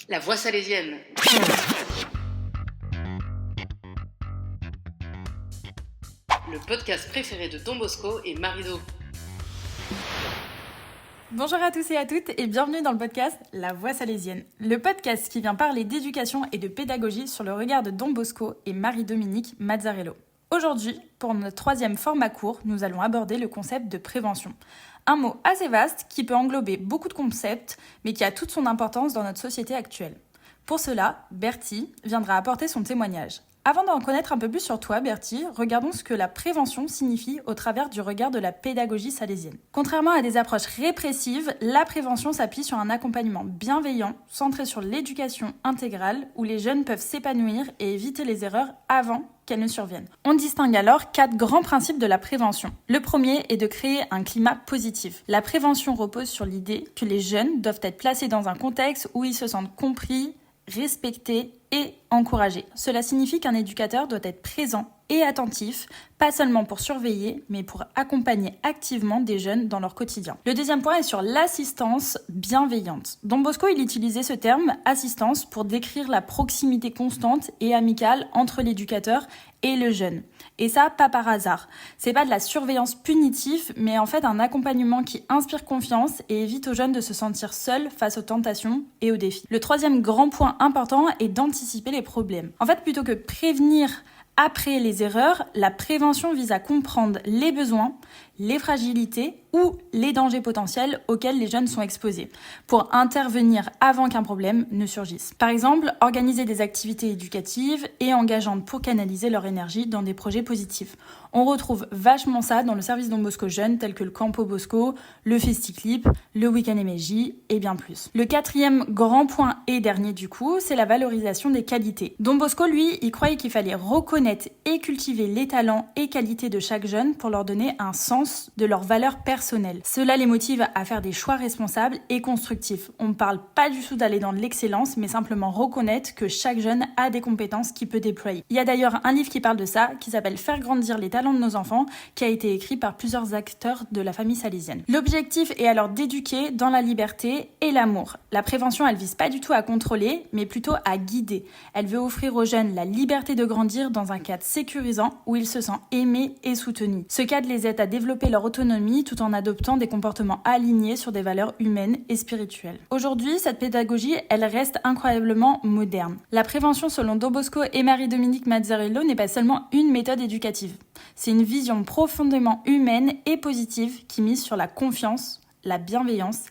La Voix salésienne. Le podcast préféré de Don Bosco et Marido. Bonjour à tous et à toutes et bienvenue dans le podcast La Voix salésienne. Le podcast qui vient parler d'éducation et de pédagogie sur le regard de Don Bosco et Marie-Dominique Mazzarello. Aujourd'hui, pour notre troisième format court, nous allons aborder le concept de prévention. Un mot assez vaste qui peut englober beaucoup de concepts, mais qui a toute son importance dans notre société actuelle. Pour cela, Bertie viendra apporter son témoignage. Avant d'en connaître un peu plus sur toi, Bertie, regardons ce que la prévention signifie au travers du regard de la pédagogie salésienne. Contrairement à des approches répressives, la prévention s'appuie sur un accompagnement bienveillant, centré sur l'éducation intégrale, où les jeunes peuvent s'épanouir et éviter les erreurs avant qu'elles ne surviennent. On distingue alors 4 grands principes de la prévention. Le premier est de créer un climat positif. La prévention repose sur l'idée que les jeunes doivent être placés dans un contexte où ils se sentent compris, respectés et encouragés. Cela signifie qu'un éducateur doit être présent et attentif, pas seulement pour surveiller, mais pour accompagner activement des jeunes dans leur quotidien. Le deuxième point est sur l'assistance bienveillante. Don Bosco, il utilisait ce terme assistance pour décrire la proximité constante et amicale entre l'éducateur et le jeune. Et ça, pas par hasard. C'est pas de la surveillance punitive, mais en fait un accompagnement qui inspire confiance et évite aux jeunes de se sentir seuls face aux tentations et aux défis. Le troisième grand point important est d'anticiper les problèmes. En fait, plutôt que prévenir après les erreurs, la prévention vise à comprendre les besoins, les fragilités ou les dangers potentiels auxquels les jeunes sont exposés, pour intervenir avant qu'un problème ne surgisse. Par exemple, organiser des activités éducatives et engageantes pour canaliser leur énergie dans des projets positifs. On retrouve vachement ça dans le service Don Bosco Jeunes, tels que le Campo Bosco, le Festiclip, le Week-end MSJ et bien plus. Le quatrième grand point et dernier du coup, c'est la valorisation des qualités. Don Bosco, lui, il croyait qu'il fallait reconnaître et cultiver les talents et qualités de chaque jeune pour leur donner un sens de leurs valeurs personnelles. Cela les motive à faire des choix responsables et constructifs. On ne parle pas du tout d'aller dans l'excellence, mais simplement reconnaître que chaque jeune a des compétences qu'il peut déployer. Il y a d'ailleurs un livre qui parle de ça, qui s'appelle Faire grandir les talents de nos enfants, qui a été écrit par plusieurs acteurs de la famille salésienne. L'objectif est alors d'éduquer dans la liberté et l'amour. La prévention, elle vise pas du tout à contrôler, mais plutôt à guider. Elle veut offrir aux jeunes la liberté de grandir dans un cadre sécurisant où ils se sentent aimés et soutenus. Ce cadre les aide à développer leur autonomie tout en adoptant des comportements alignés sur des valeurs humaines et spirituelles. Aujourd'hui, cette pédagogie, elle reste incroyablement moderne. La prévention selon Don Bosco et Marie-Dominique Mazzarello n'est pas seulement une méthode éducative. C'est une vision profondément humaine et positive qui mise sur la confiance, la bienveillance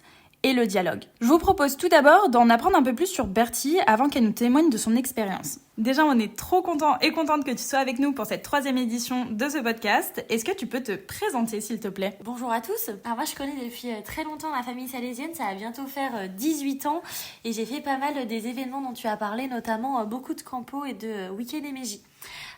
et le dialogue. Je vous propose tout d'abord d'en apprendre un peu plus sur Bertie avant qu'elle nous témoigne de son expérience. Déjà, on est trop content et contente que tu sois avec nous pour cette 3e édition de ce podcast. Est-ce que tu peux te présenter, s'il te plaît ? Bonjour à tous. Alors moi, je connais depuis très longtemps la famille salésienne. Ça va bientôt faire 18 ans. Et j'ai fait pas mal des événements dont tu as parlé, notamment beaucoup de campos et de week-end MSJ.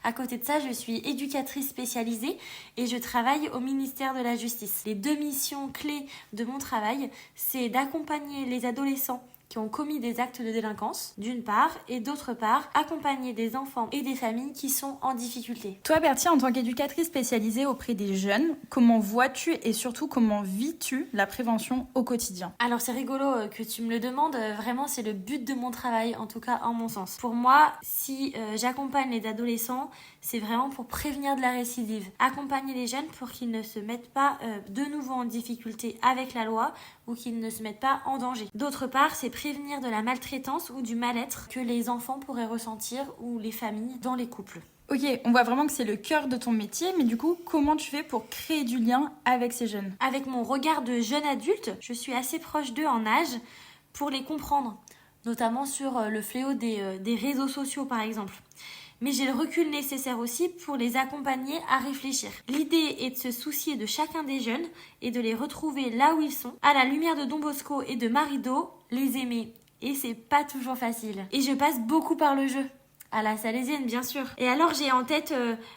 À côté de ça, je suis éducatrice spécialisée et je travaille au ministère de la Justice. Les 2 missions clés de mon travail, c'est d'accompagner les adolescents qui ont commis des actes de délinquance, d'une part, et d'autre part, accompagner des enfants et des familles qui sont en difficulté. Toi, Bertie, en tant qu'éducatrice spécialisée auprès des jeunes, comment vois-tu et surtout comment vis-tu la prévention au quotidien ? Alors c'est rigolo que tu me le demandes, vraiment c'est le but de mon travail, en tout cas en mon sens. Pour moi, si j'accompagne les adolescents, c'est vraiment pour prévenir de la récidive. Accompagner les jeunes pour qu'ils ne se mettent pas de nouveau en difficulté avec la loi ou qu'ils ne se mettent pas en danger. D'autre part, c'est prévenir de la maltraitance ou du mal-être que les enfants pourraient ressentir ou les familles dans les couples. Ok, on voit vraiment que c'est le cœur de ton métier, mais du coup, comment tu fais pour créer du lien avec ces jeunes ? Avec mon regard de jeune adulte, je suis assez proche d'eux en âge pour les comprendre, notamment sur le fléau des réseaux sociaux par exemple. Mais j'ai le recul nécessaire aussi pour les accompagner à réfléchir. L'idée est de se soucier de chacun des jeunes et de les retrouver là où ils sont, à la lumière de Don Bosco et de Marido, les aimer. Et c'est pas toujours facile. Et je passe beaucoup par le jeu. À la salésienne, bien sûr. Et alors, j'ai en tête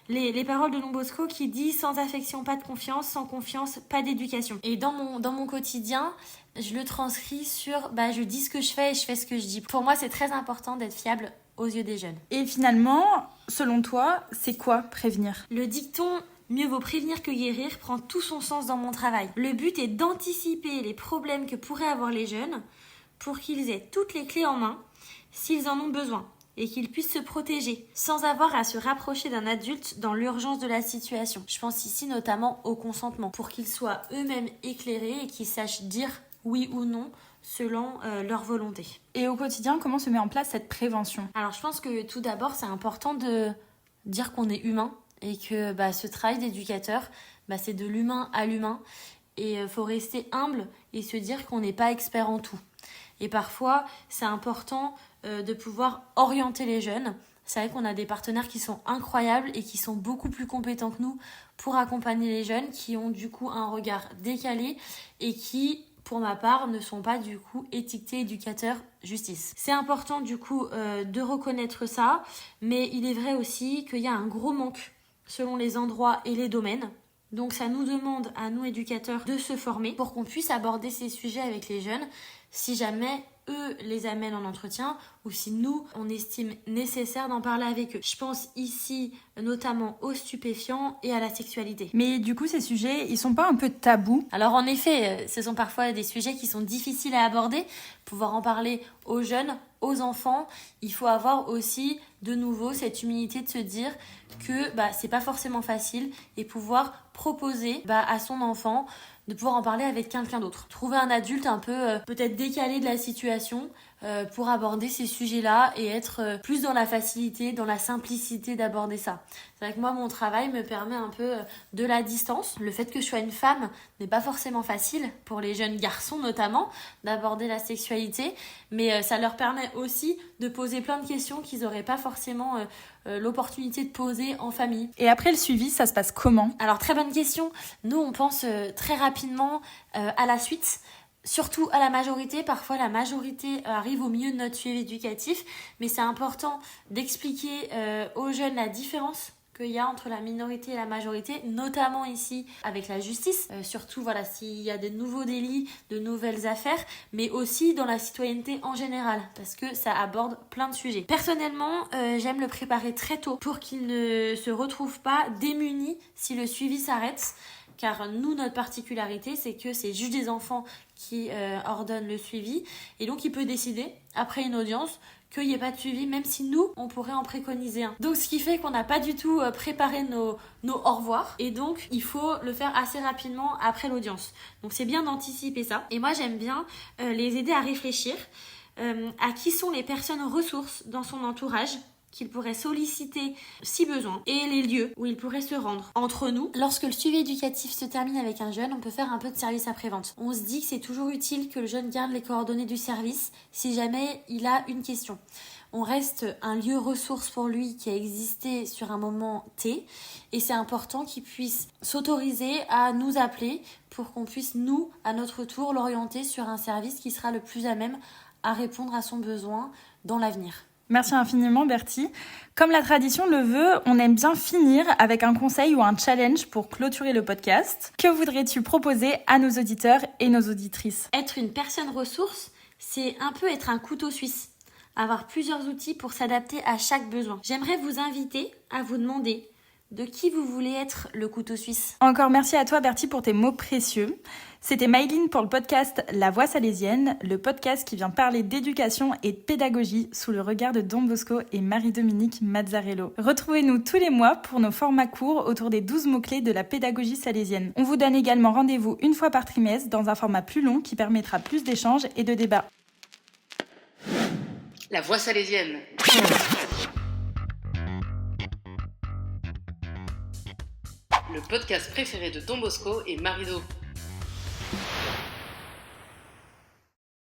les paroles de Don Bosco qui dit « Sans affection, pas de confiance. Sans confiance, pas d'éducation ». Et dans mon quotidien, je le transcris sur je dis ce que je fais et je fais ce que je dis. Pour moi, c'est très important d'être fiable aux yeux des jeunes. Et finalement, selon toi, c'est quoi prévenir ? Le dicton « Mieux vaut prévenir que guérir » prend tout son sens dans mon travail. Le but est d'anticiper les problèmes que pourraient avoir les jeunes pour qu'ils aient toutes les clés en main s'ils en ont besoin et qu'ils puissent se protéger sans avoir à se rapprocher d'un adulte dans l'urgence de la situation. Je pense ici notamment au consentement, pour qu'ils soient eux-mêmes éclairés et qu'ils sachent dire oui ou non selon leur volonté. Et au quotidien, comment se met en place cette prévention ? Alors je pense que tout d'abord, c'est important de dire qu'on est humain et que ce travail d'éducateur, c'est de l'humain à l'humain. Et il faut rester humble et se dire qu'on n'est pas expert en tout. Et parfois, c'est important de pouvoir orienter les jeunes. C'est vrai qu'on a des partenaires qui sont incroyables et qui sont beaucoup plus compétents que nous pour accompagner les jeunes, qui ont du coup un regard décalé et qui, pour ma part, ne sont pas du coup étiquetés éducateurs justice. C'est important du coup de reconnaître ça, mais il est vrai aussi qu'il y a un gros manque selon les endroits et les domaines. Donc ça nous demande à nous éducateurs de se former pour qu'on puisse aborder ces sujets avec les jeunes si jamais eux les amènent en entretien ou si nous on estime nécessaire d'en parler avec eux. Je pense ici notamment aux stupéfiants et à la sexualité. Mais du coup ces sujets, ils sont pas un peu tabous ? Alors en effet, ce sont parfois des sujets qui sont difficiles à aborder. Pouvoir en parler aux jeunes, aux enfants, il faut avoir aussi de nouveau cette humilité de se dire que c'est pas forcément facile et pouvoir proposer à son enfant de pouvoir en parler avec quelqu'un d'autre. Trouver un adulte un peu peut-être décalé de la situation pour aborder ces sujets-là et être plus dans la facilité, dans la simplicité d'aborder ça. C'est vrai que moi, mon travail me permet un peu de la distance. Le fait que je sois une femme n'est pas forcément facile pour les jeunes garçons notamment d'aborder la sexualité, mais ça leur permet aussi de poser plein de questions qu'ils n'auraient pas forcément l'opportunité de poser en famille. Et après le suivi, ça se passe comment ? Alors très bonne question. Nous, on pense très rapidement à la suite. Surtout à la majorité, parfois la majorité arrive au milieu de notre suivi éducatif, mais c'est important d'expliquer aux jeunes la différence qu'il y a entre la minorité et la majorité, notamment ici avec la justice, surtout s'il y a de nouveaux délits, de nouvelles affaires, mais aussi dans la citoyenneté en général, parce que ça aborde plein de sujets. Personnellement, j'aime le préparer très tôt pour qu'il ne se retrouve pas démuni si le suivi s'arrête. Car nous, notre particularité, c'est que c'est le juge des enfants qui ordonne le suivi. Et donc, il peut décider, après une audience, qu'il n'y ait pas de suivi, même si nous, on pourrait en préconiser un. Donc, ce qui fait qu'on n'a pas du tout préparé nos au revoir. Et donc, il faut le faire assez rapidement après l'audience. Donc, c'est bien d'anticiper ça. Et moi, j'aime bien les aider à réfléchir à qui sont les personnes ressources dans son entourage qu'il pourrait solliciter si besoin et les lieux où il pourrait se rendre. Entre nous, lorsque le suivi éducatif se termine avec un jeune, on peut faire un peu de service après-vente. On se dit que c'est toujours utile que le jeune garde les coordonnées du service si jamais il a une question. On reste un lieu ressource pour lui qui a existé sur un moment T et c'est important qu'il puisse s'autoriser à nous appeler pour qu'on puisse, nous, à notre tour, l'orienter sur un service qui sera le plus à même à répondre à son besoin dans l'avenir. Merci infiniment Bertie. Comme la tradition le veut, on aime bien finir avec un conseil ou un challenge pour clôturer le podcast. Que voudrais-tu proposer à nos auditeurs et nos auditrices ? Être une personne ressource, c'est un peu être un couteau suisse. Avoir plusieurs outils pour s'adapter à chaque besoin. J'aimerais vous inviter à vous demander de qui vous voulez être le couteau suisse. Encore merci à toi Bertie pour tes mots précieux. C'était Maïline pour le podcast La Voix Salésienne, le podcast qui vient parler d'éducation et de pédagogie sous le regard de Don Bosco et Marie-Dominique Mazzarello. Retrouvez-nous tous les mois pour nos formats courts autour des 12 mots-clés de la pédagogie salésienne. On vous donne également rendez-vous une fois par trimestre dans un format plus long qui permettra plus d'échanges et de débats. La Voix Salésienne. Le podcast préféré de Don Bosco et Marido.